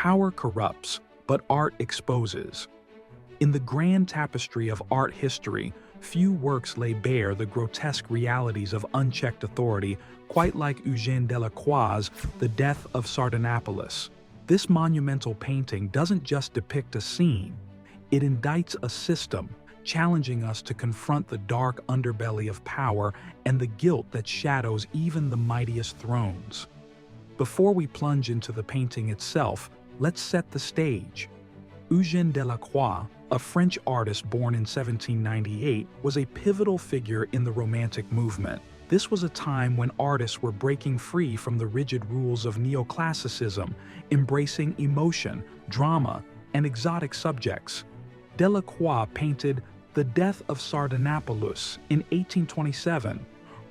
Power corrupts, but art exposes. In the grand tapestry of art history, few works lay bare the grotesque realities of unchecked authority, quite like Eugène Delacroix's The Death of Sardanapalus. This monumental painting doesn't just depict a scene, it indicts a system, challenging us to confront the dark underbelly of power and the guilt that shadows even the mightiest thrones. Before we plunge into the painting itself, let's set the stage. Eugène Delacroix, a French artist born in 1798, was a pivotal figure in the Romantic movement. This was a time when artists were breaking free from the rigid rules of neoclassicism, embracing emotion, drama, and exotic subjects. Delacroix painted The Death of Sardanapalus in 1827,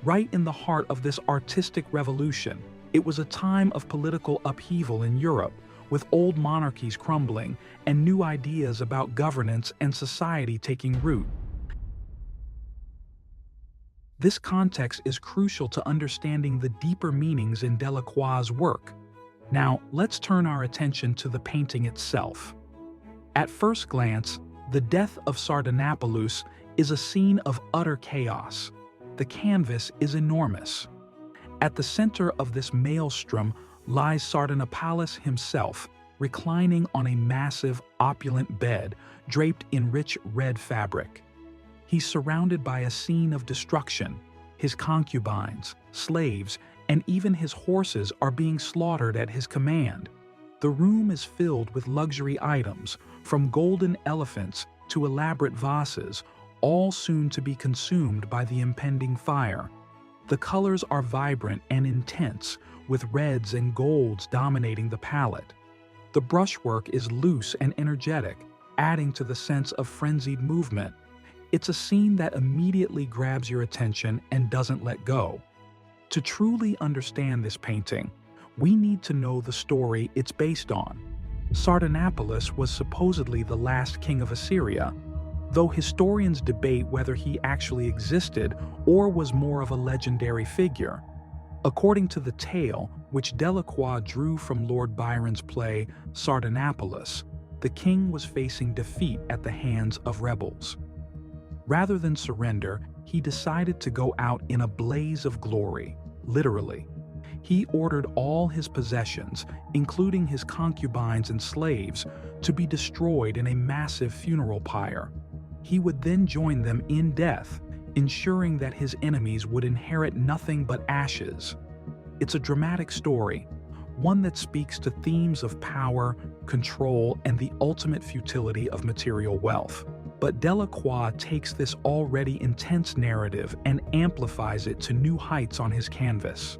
right in the heart of this artistic revolution. It was a time of political upheaval in Europe, with old monarchies crumbling and new ideas about governance and society taking root. This context is crucial to understanding the deeper meanings in Delacroix's work. Now, let's turn our attention to the painting itself. At first glance, The Death of Sardanapalus is a scene of utter chaos. The canvas is enormous. At the center of this maelstrom lies Sardanapalus himself, reclining on a massive, opulent bed draped in rich red fabric. He's surrounded by a scene of destruction. His concubines, slaves, and even his horses are being slaughtered at his command. The room is filled with luxury items, from golden elephants to elaborate vases, all soon to be consumed by the impending fire. The colors are vibrant and intense, with reds and golds dominating the palette. The brushwork is loose and energetic, adding to the sense of frenzied movement. It's a scene that immediately grabs your attention and doesn't let go. To truly understand this painting, we need to know the story it's based on. Sardanapalus was supposedly the last king of Assyria, though historians debate whether he actually existed or was more of a legendary figure. According to the tale, which Delacroix drew from Lord Byron's play Sardanapalus, the king was facing defeat at the hands of rebels. Rather than surrender, he decided to go out in a blaze of glory, literally. He ordered all his possessions, including his concubines and slaves, to be destroyed in a massive funeral pyre. He would then join them in death, ensuring that his enemies would inherit nothing but ashes. It's a dramatic story, one that speaks to themes of power, control, and the ultimate futility of material wealth. But Delacroix takes this already intense narrative and amplifies it to new heights on his canvas.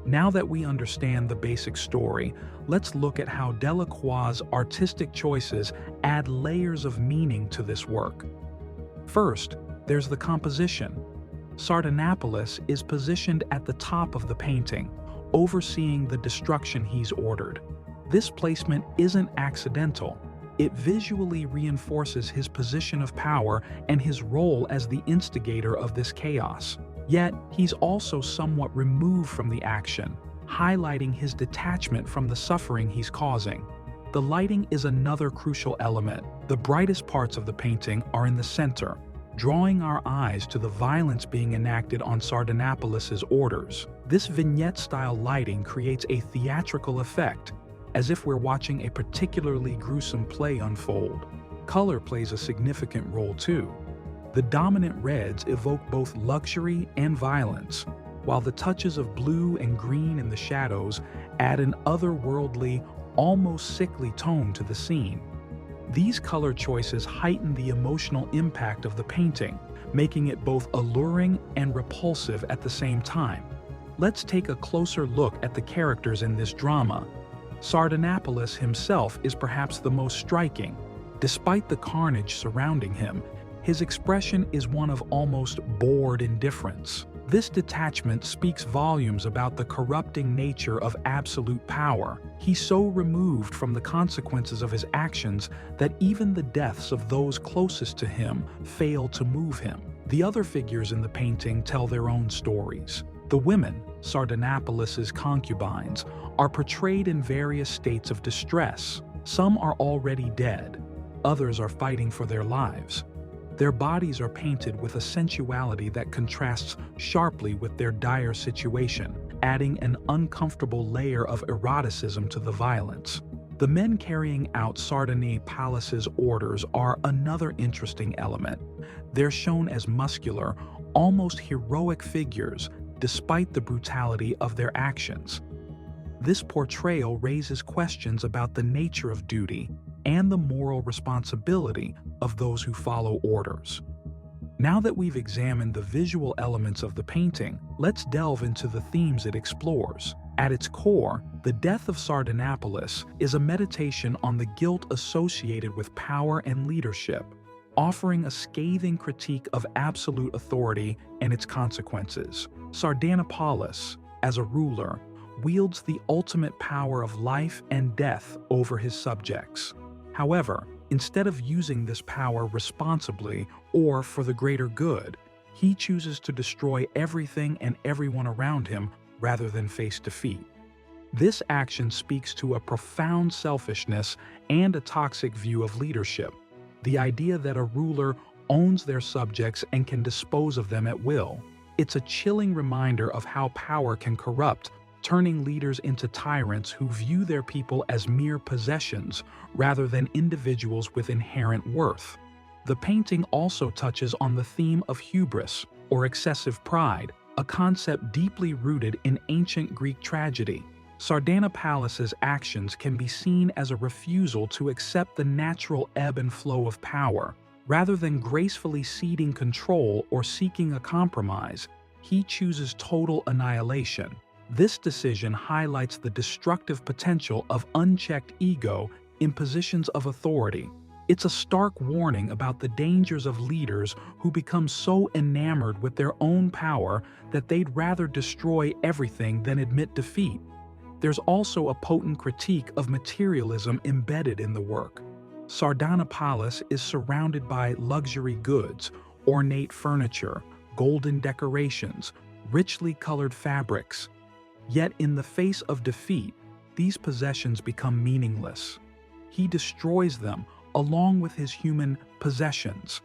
Now that we understand the basic story, let's look at how Delacroix's artistic choices add layers of meaning to this work. First, there's the composition. Sardanapalus is positioned at the top of the painting, overseeing the destruction he's ordered. This placement isn't accidental. It visually reinforces his position of power and his role as the instigator of this chaos. Yet, he's also somewhat removed from the action, highlighting his detachment from the suffering he's causing. The lighting is another crucial element. The brightest parts of the painting are in the center, drawing our eyes to the violence being enacted on Sardanapalus' orders. This vignette-style lighting creates a theatrical effect, as if we're watching a particularly gruesome play unfold. Color plays a significant role too. The dominant reds evoke both luxury and violence, while the touches of blue and green in the shadows add an otherworldly, almost sickly tone to the scene. These color choices heighten the emotional impact of the painting, making it both alluring and repulsive at the same time. Let's take a closer look at the characters in this drama. Sardanapalus himself is perhaps the most striking. Despite the carnage surrounding him, his expression is one of almost bored indifference. This detachment speaks volumes about the corrupting nature of absolute power. He's so removed from the consequences of his actions that even the deaths of those closest to him fail to move him. The other figures in the painting tell their own stories. The women, Sardanapalus' concubines, are portrayed in various states of distress. Some are already dead, others are fighting for their lives. Their bodies are painted with a sensuality that contrasts sharply with their dire situation, adding an uncomfortable layer of eroticism to the violence. The men carrying out Sardanapalus' orders are another interesting element. They're shown as muscular, almost heroic figures, despite the brutality of their actions. This portrayal raises questions about the nature of duty and the moral responsibility of those who follow orders. Now that we've examined the visual elements of the painting, let's delve into the themes it explores. At its core, the Death of Sardanapalus is a meditation on the guilt associated with power and leadership, offering a scathing critique of absolute authority and its consequences. Sardanapalus, as a ruler, wields the ultimate power of life and death over his subjects. However, instead of using this power responsibly or for the greater good, he chooses to destroy everything and everyone around him rather than face defeat. This action speaks to a profound selfishness and a toxic view of leadership, the idea that a ruler owns their subjects and can dispose of them at will. It's a chilling reminder of how power can corrupt, turning leaders into tyrants who view their people as mere possessions rather than individuals with inherent worth. The painting also touches on the theme of hubris, or excessive pride, a concept deeply rooted in ancient Greek tragedy. Sardanapalus' actions can be seen as a refusal to accept the natural ebb and flow of power. Rather than gracefully ceding control or seeking a compromise, he chooses total annihilation. This decision highlights the destructive potential of unchecked ego in positions of authority. It's a stark warning about the dangers of leaders who become so enamored with their own power that they'd rather destroy everything than admit defeat. There's also a potent critique of materialism embedded in the work. Sardanapalus is surrounded by luxury goods, ornate furniture, golden decorations, richly colored fabrics. Yet in the face of defeat, these possessions become meaningless. He destroys them along with his human possessions,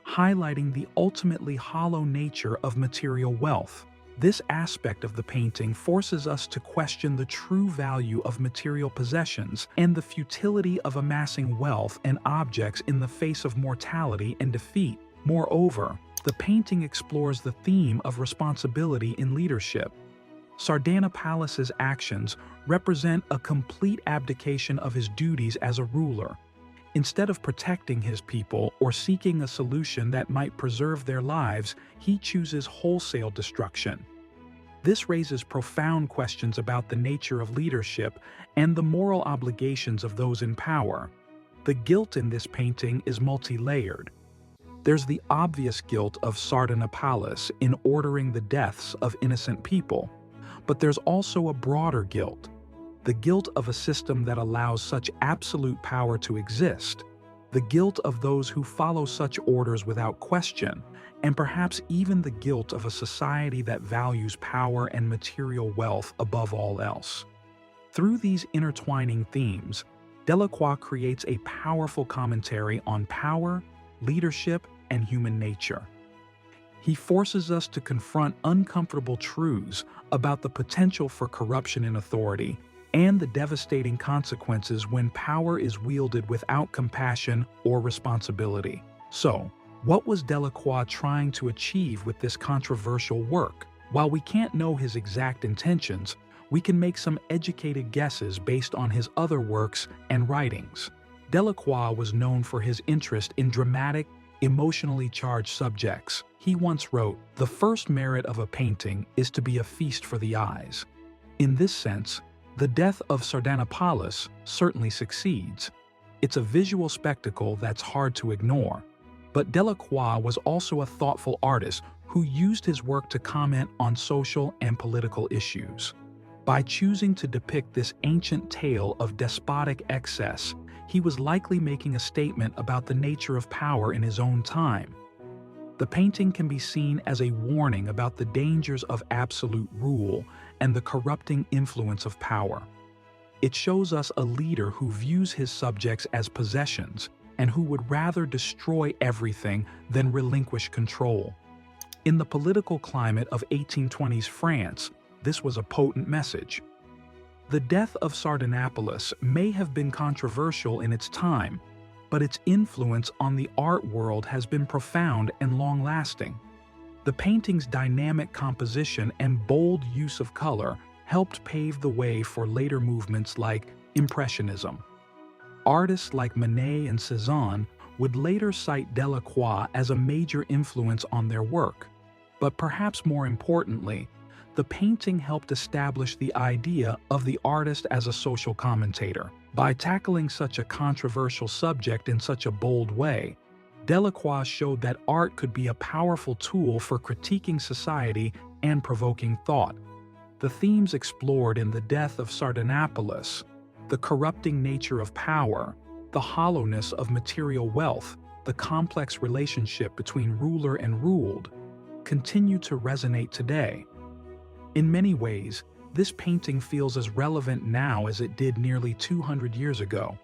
highlighting the ultimately hollow nature of material wealth. This aspect of the painting forces us to question the true value of material possessions and the futility of amassing wealth and objects in the face of mortality and defeat. Moreover, the painting explores the theme of responsibility in leadership. Sardanapalus' actions represent a complete abdication of his duties as a ruler. Instead of protecting his people or seeking a solution that might preserve their lives, he chooses wholesale destruction. This raises profound questions about the nature of leadership and the moral obligations of those in power. The guilt in this painting is multi-layered. There's the obvious guilt of Sardanapalus in ordering the deaths of innocent people. But there's also a broader guilt, the guilt of a system that allows such absolute power to exist, the guilt of those who follow such orders without question, and perhaps even the guilt of a society that values power and material wealth above all else. Through these intertwining themes, Delacroix creates a powerful commentary on power, leadership, and human nature. He forces us to confront uncomfortable truths about the potential for corruption in authority and the devastating consequences when power is wielded without compassion or responsibility. So, what was Delacroix trying to achieve with this controversial work? While we can't know his exact intentions, we can make some educated guesses based on his other works and writings. Delacroix was known for his interest in dramatic, emotionally charged subjects. He once wrote, "The first merit of a painting is to be a feast for the eyes." In this sense, the Death of Sardanapalus certainly succeeds. It's a visual spectacle that's hard to ignore. But Delacroix was also a thoughtful artist who used his work to comment on social and political issues. By choosing to depict this ancient tale of despotic excess, he was likely making a statement about the nature of power in his own time. The painting can be seen as a warning about the dangers of absolute rule and the corrupting influence of power. It shows us a leader who views his subjects as possessions and who would rather destroy everything than relinquish control. In the political climate of 1820s France, this was a potent message. The Death of Sardanapalus may have been controversial in its time, but its influence on the art world has been profound and long-lasting. The painting's dynamic composition and bold use of color helped pave the way for later movements like Impressionism. Artists like Manet and Cézanne would later cite Delacroix as a major influence on their work. But perhaps more importantly, the painting helped establish the idea of the artist as a social commentator. By tackling such a controversial subject in such a bold way, Delacroix showed that art could be a powerful tool for critiquing society and provoking thought. The themes explored in The Death of Sardanapalus, the corrupting nature of power, the hollowness of material wealth, the complex relationship between ruler and ruled, continue to resonate today. In many ways, this painting feels as relevant now as it did nearly 200 years ago.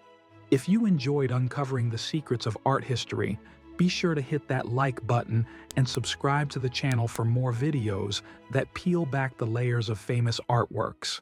If you enjoyed uncovering the secrets of art history, be sure to hit that like button and subscribe to the channel for more videos that peel back the layers of famous artworks.